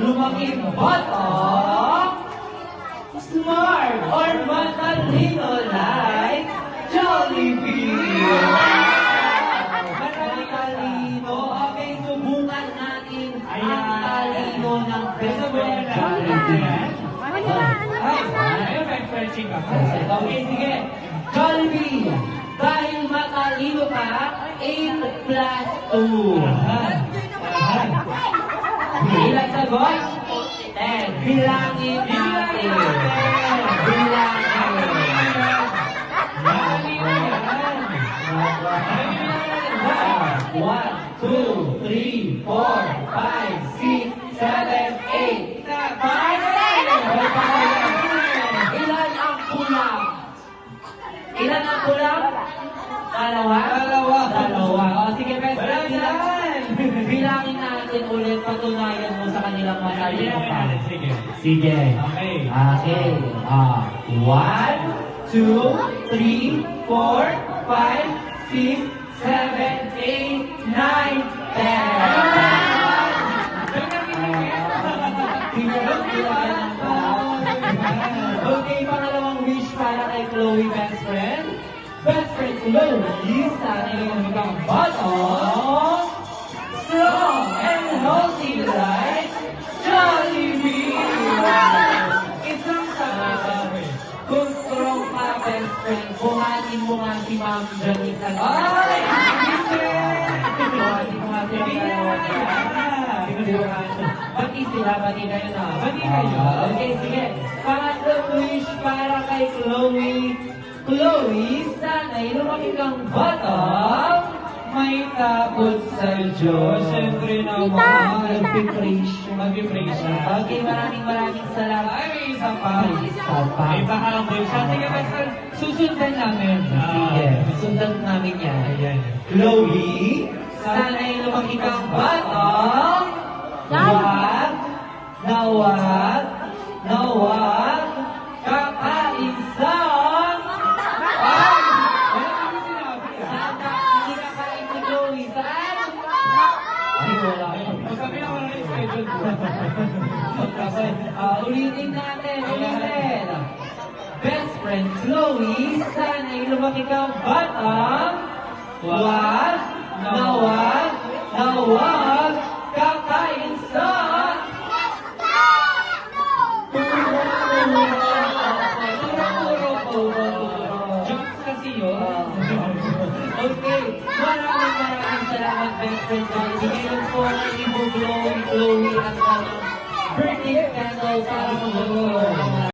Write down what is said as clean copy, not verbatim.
lumaking bata, smart or matalino like Jollibee. Matalino. Okay, subukan natin ang talino ng best friend Jollibee. Okay, sige. Jollibee, dahil matalino ka, 8 plus 2. Ilang sagot? 10. Bilangin natin. Bilangin. 1, 2, 3, 4, 5, 6, 7, 8. Ilan ang kulang? Ilan ang kulang? Dalawa? Dalawa. O, sige, best friend, bilangin natin ulit, patunayan mo sa kanilang matalino pa. Sige. Okay. 1, 2, 3, 4, 5, 6, 7, 8, 9, 10. Okay, pangalawang wish para kay Chloe, best friend. Best friend Chloe, sana yung magiging bottom, strong and healthy like Jollibee. Isang sabi, kung strong ka, best friend, buhatin mo nga si Ma'am Janice. Ay! Buhatin mo nga si Bati sila, bati kayo na. Bati kayo. Okay, sige. Pangatlong wish para kay Chloe. Chloe, sana'y lumaki kang bata, may takot sa Diyos. Siyempre naman, mag-pray siya. Okay, maraming salamat. Ay, may isa pa. May pahabol siya. Sige, basta susundan namin. Sige, sundan namin yan. Ayan. Chloe, sana'y lumaki kang bata, nawag, kakaisang, hindi kakain si Chloe. Saan? Ay, wala. Sabi na wala yung schedule. Ulitin natin. Best friend Chloe, sana'y lumaki kang batang, nawag, kakain sa jokes kasi yun. Okay, maraming salamat, best friend Jollibee. Ngayon po, Chloe at birthday candle para mo.